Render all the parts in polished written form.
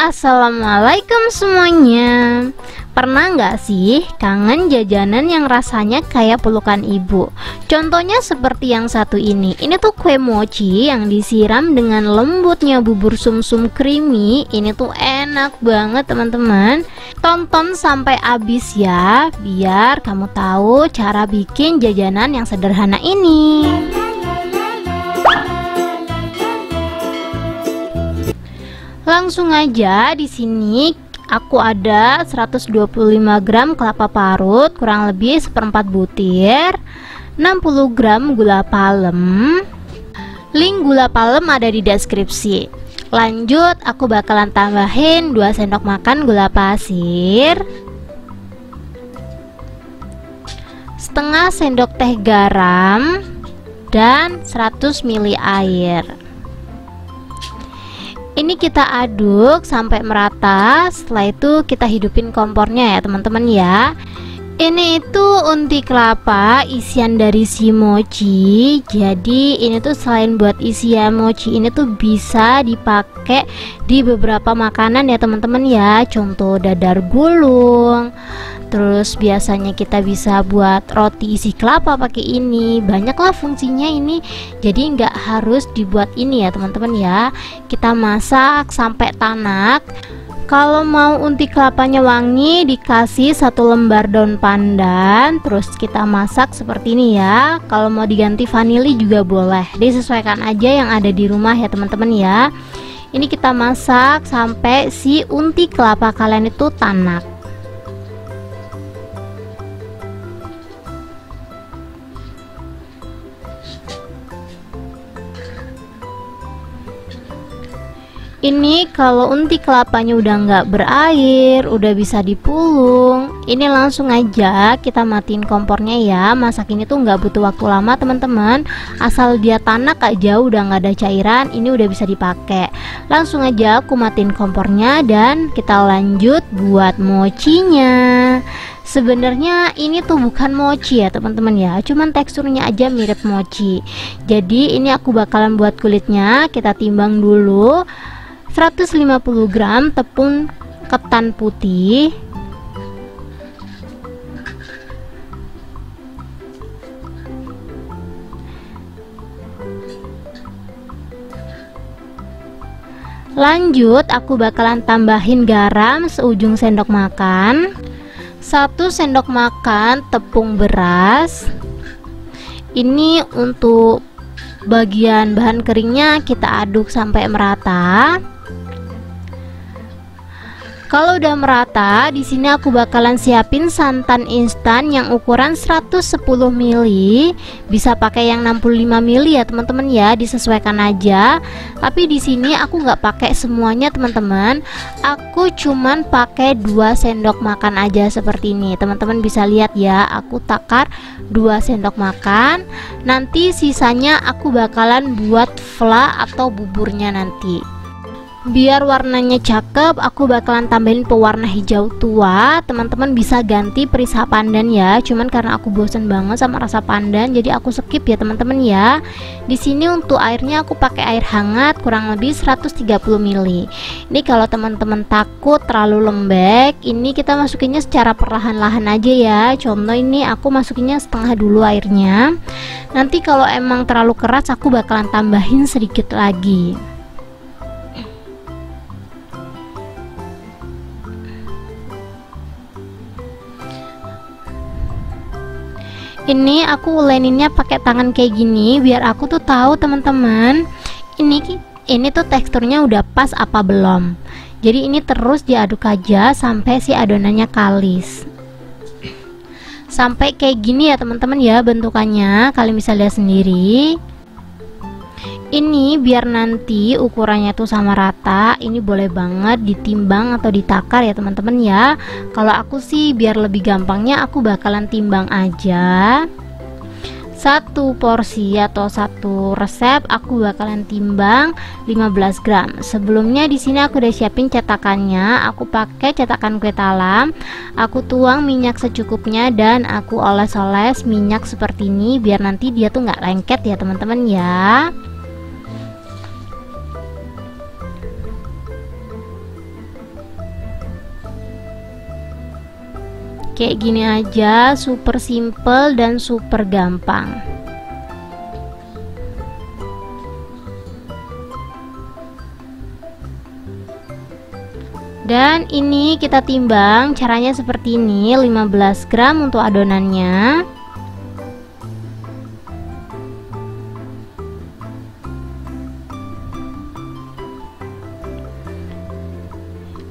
Assalamualaikum semuanya. Pernah nggak sih kangen jajanan yang rasanya kayak pelukan ibu? Contohnya seperti yang satu ini. Ini tuh kue mochi yang disiram dengan lembutnya bubur sumsum creamy. Ini tuh enak banget teman-teman. Tonton sampai habis ya, biar kamu tahu cara bikin jajanan yang sederhana ini. Langsung aja, di sini aku ada 125 gram kelapa parut, kurang lebih seperempat butir, 60 gram gula palem. Link gula palem ada di deskripsi. Lanjut, aku bakalan tambahin 2 sendok makan gula pasir, setengah sendok teh garam, dan 100 ml air. Ini kita aduk sampai merata. Setelah itu kita hidupin kompornya ya teman-teman ya. Ini itu unti kelapa isian dari si mochi. Jadi ini tuh selain buat isian mochi, ini tuh bisa dipakai di beberapa makanan ya teman-teman ya. Contoh dadar gulung. Terus biasanya kita bisa buat roti isi kelapa pakai ini. Banyaklah fungsinya ini. Jadi nggak harus dibuat ini ya teman-teman ya. Kita masak sampai tanak. Kalau mau unti kelapanya wangi, dikasih 1 lembar daun pandan. Terus kita masak seperti ini ya. Kalau mau diganti vanili juga boleh. Disesuaikan aja yang ada di rumah ya teman-teman ya. Ini kita masak sampai si unti kelapa kalian itu tanak. Ini kalau unti kelapanya udah nggak berair, udah bisa dipulung, ini langsung aja kita matiin kompornya ya. Masak ini tuh nggak butuh waktu lama teman-teman. Asal dia tanak aja udah nggak ada cairan, ini udah bisa dipakai. Langsung aja aku matiin kompornya dan kita lanjut buat mochinya. Sebenarnya ini tuh bukan mochi ya teman-teman ya, cuman teksturnya aja mirip mochi. Jadi ini aku bakalan buat kulitnya. Kita timbang dulu. 150 gram tepung ketan putih, lanjut aku bakalan tambahin garam seujung sendok makan, 1 sendok makan tepung beras. Ini untuk bagian bahan keringnya kita aduk sampai merata. Kalau udah merata, di sini aku bakalan siapin santan instan yang ukuran 110 ml. Bisa pakai yang 65 ml ya teman-teman ya, disesuaikan aja. Tapi di sini aku nggak pakai semuanya teman-teman. Aku cuman pakai 2 sendok makan aja seperti ini. Teman-teman bisa lihat ya, aku takar 2 sendok makan. Nanti sisanya aku bakalan buat fla atau buburnya nanti. Biar warnanya cakep, aku bakalan tambahin pewarna hijau tua. Teman-teman bisa ganti perisa pandan ya. Cuman karena aku bosen banget sama rasa pandan, jadi aku skip ya teman-teman ya. Di sini untuk airnya aku pakai air hangat kurang lebih 130 ml. Ini kalau teman-teman takut terlalu lembek, ini kita masukinnya secara perlahan-lahan aja ya. Contoh ini aku masukinnya setengah dulu airnya. Nanti kalau emang terlalu keras, aku bakalan tambahin sedikit lagi. Ini aku uleninnya pakai tangan kayak gini biar aku tuh tahu teman-teman ini tuh teksturnya udah pas apa belum. Jadi ini terus diaduk aja sampai si adonannya kalis. Sampai kayak gini ya teman-teman ya bentukannya, kalian bisa lihat sendiri. Ini biar nanti ukurannya tuh sama rata, ini boleh banget ditimbang atau ditakar ya teman-teman ya. Kalau aku sih biar lebih gampangnya aku bakalan timbang aja. 1 porsi atau 1 resep aku bakalan timbang 15 gram. Sebelumnya di sini aku udah siapin cetakannya. Aku pakai cetakan kue talam. Aku tuang minyak secukupnya dan aku oles-oles minyak seperti ini biar nanti dia tuh nggak lengket ya teman-teman ya. Kayak gini aja, super simple dan super gampang. Dan ini kita timbang, caranya seperti ini, 15 gram untuk adonannya.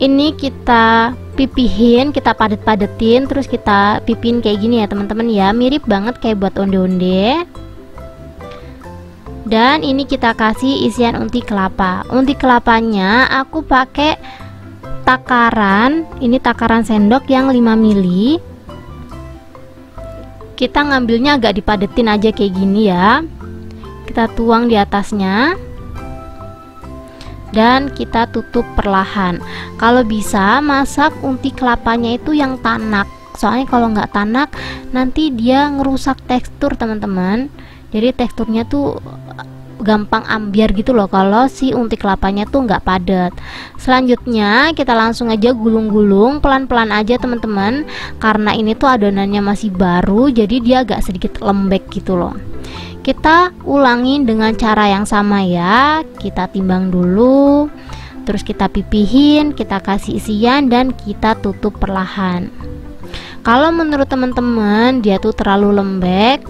Ini kita pipihin, kita padet-padetin, terus kita pipin kayak gini ya teman-teman ya, mirip banget kayak buat onde-onde. Dan ini kita kasih isian unti kelapa. Unti kelapanya aku pakai takaran, ini takaran sendok yang 5 mili. Kita ngambilnya agak dipadetin aja kayak gini ya. Kita tuang di atasnya dan kita tutup perlahan. Kalau bisa masak unti kelapanya itu yang tanak, soalnya kalau nggak tanak nanti dia ngerusak tekstur teman-teman. Jadi teksturnya tuh gampang ambiar gitu loh kalau si unti kelapanya tuh nggak padat. Selanjutnya kita langsung aja gulung-gulung pelan-pelan aja teman-teman, karena ini tuh adonannya masih baru jadi dia agak sedikit lembek gitu loh. Kita ulangin dengan cara yang sama ya. Kita timbang dulu, terus kita pipihin, kita kasih isian dan kita tutup perlahan. Kalau menurut teman-teman dia tuh terlalu lembek,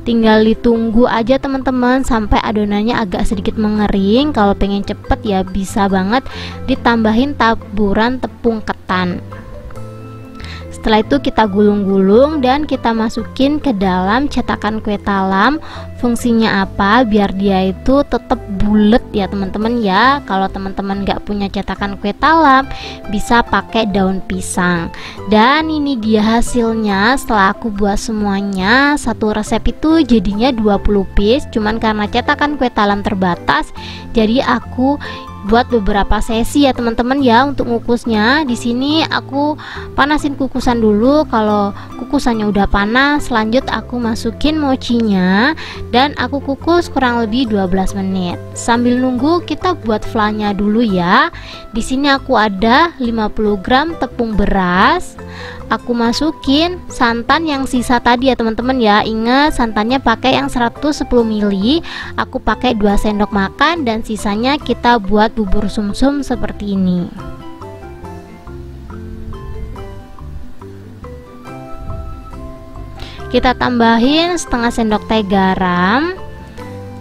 tinggal ditunggu aja teman-teman sampai adonannya agak sedikit mengering. Kalau pengen cepet ya bisa banget ditambahin taburan tepung ketan. Setelah itu kita gulung-gulung dan kita masukin ke dalam cetakan kue talam. Fungsinya apa? Biar dia itu tetap bulat ya teman-teman ya. Kalau teman-teman nggak punya cetakan kue talam, bisa pakai daun pisang. Dan ini dia hasilnya setelah aku buat semuanya. Satu resep itu jadinya 20 piece, cuman karena cetakan kue talam terbatas, jadi aku buat beberapa sesi ya teman-teman ya untuk ngukusnya. Di sini aku panasin kukusan dulu. Kalau kukusannya udah panas, lanjut aku masukin mochinya dan aku kukus kurang lebih 12 menit. Sambil nunggu kita buat flanya dulu ya. Di sini aku ada 50 gram tepung beras. Aku masukin santan yang sisa tadi ya teman-teman ya. Ingat santannya pakai yang 110 ml. Aku pakai 2 sendok makan dan sisanya kita buat bubur sumsum seperti ini. Kita tambahin setengah sendok teh garam,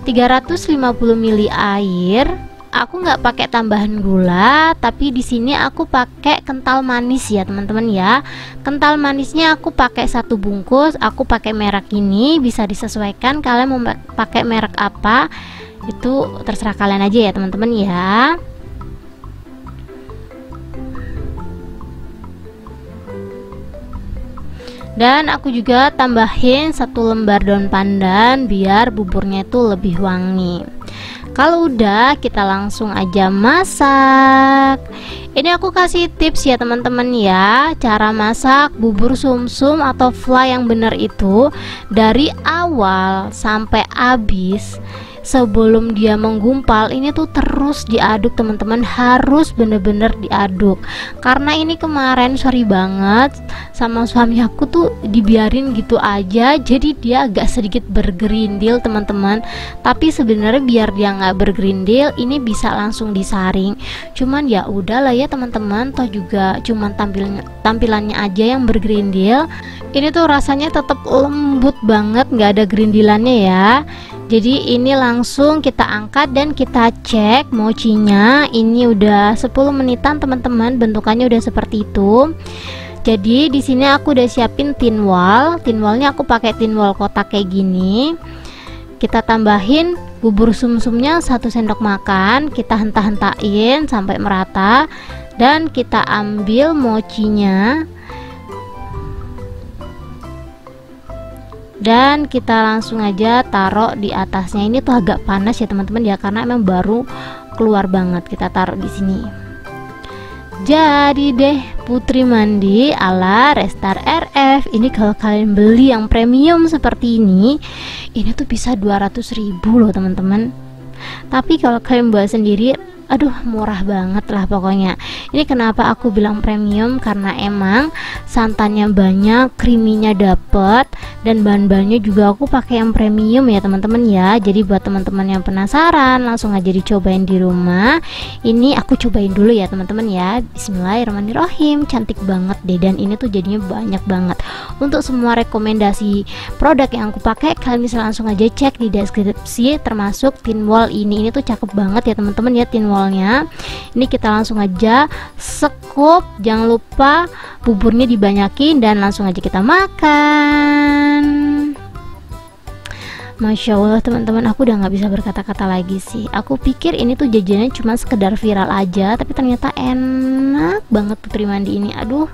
350 ml air. Aku nggak pakai tambahan gula, tapi di sini aku pakai kental manis ya teman-teman ya. Kental manisnya aku pakai 1 bungkus. Aku pakai merek ini, bisa disesuaikan kalian mau pakai merek apa, itu terserah kalian aja ya teman-teman ya. Dan aku juga tambahin 1 lembar daun pandan biar buburnya itu lebih wangi. Kalau udah, kita langsung aja masak. Ini aku kasih tips ya teman-teman ya, cara masak bubur sumsum atau fly yang benar itu dari awal sampai habis. Sebelum dia menggumpal ini tuh terus diaduk teman-teman, harus bener-bener diaduk. Karena ini kemarin sorry banget sama suami aku tuh dibiarin gitu aja, jadi dia agak sedikit bergerindil teman-teman. Tapi sebenarnya biar dia nggak bergerindil, ini bisa langsung disaring. Cuman ya udahlah ya teman-teman, toh juga cuman tampilannya aja yang bergerindil. Ini tuh rasanya tetap lembut banget, nggak ada gerindilannya ya. Jadi ini langsung kita angkat dan kita cek mochinya. Ini udah 10 menitan teman-teman, bentukannya udah seperti itu. Jadi di sini aku udah siapin tin wall. Tin wallnya aku pakai tin wall kotak kayak gini. Kita tambahin bubur sumsumnya 1 sendok makan. Kita hentak-hentakin sampai merata dan kita ambil mochinya. Dan kita langsung aja taruh di atasnya. Ini tuh agak panas ya teman-teman ya, karena emang baru keluar banget. Kita taruh di sini. Jadi deh putri mandi ala Restar RF. Ini kalau kalian beli yang premium seperti ini tuh bisa 200.000 loh teman-teman. Tapi kalau kalian buat sendiri Aduh, murah banget lah pokoknya. Ini kenapa aku bilang premium, karena emang santannya banyak, creamy-nya dapet, dan bahan-bahannya juga aku pakai yang premium ya teman-teman ya. Jadi buat teman-teman yang penasaran, langsung aja dicobain di rumah. Ini aku cobain dulu ya teman-teman ya. Bismillahirrahmanirrahim. Cantik banget deh, dan ini tuh jadinya banyak banget. Untuk semua rekomendasi produk yang aku pakai, kalian bisa langsung aja cek di deskripsi, termasuk tin wall ini. Ini tuh cakep banget ya teman-teman ya tin wallnya. Ini kita langsung aja scoop, jangan lupa buburnya dibanyakin, dan langsung aja kita makan. Masya Allah teman-teman, aku udah nggak bisa berkata-kata lagi sih. Aku pikir ini tuh jajannya cuma sekedar viral aja, tapi ternyata enak banget Putri Mandi ini. Aduh,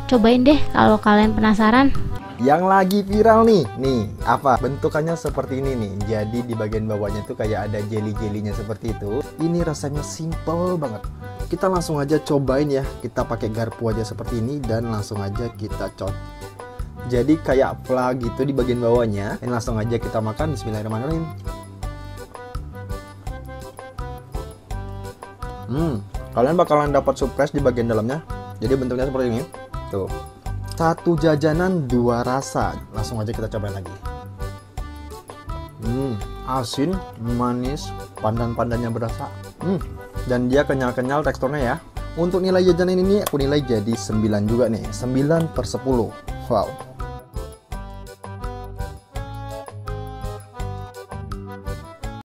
cobain deh kalau kalian penasaran. Yang lagi viral nih apa? Bentukannya seperti ini nih. Jadi di bagian bawahnya tuh kayak ada jelly-jelinya seperti itu. Ini rasanya simple banget. Kita langsung aja cobain ya. Kita pakai garpu aja seperti ini dan langsung aja kita cot. Jadi kayak plag gitu di bagian bawahnya. Dan langsung aja kita makan. Bismillahirrahmanirrahim. Kalian bakalan dapat surprise di bagian dalamnya. Jadi bentuknya seperti ini. Tuh. Satu jajanan dua rasa. Langsung aja kita cobain lagi. Asin, manis, pandan-pandannya berasa. Dan dia kenyal-kenyal teksturnya ya. Untuk nilai jajanan ini aku nilai jadi 9 juga nih. 9/10. Wow.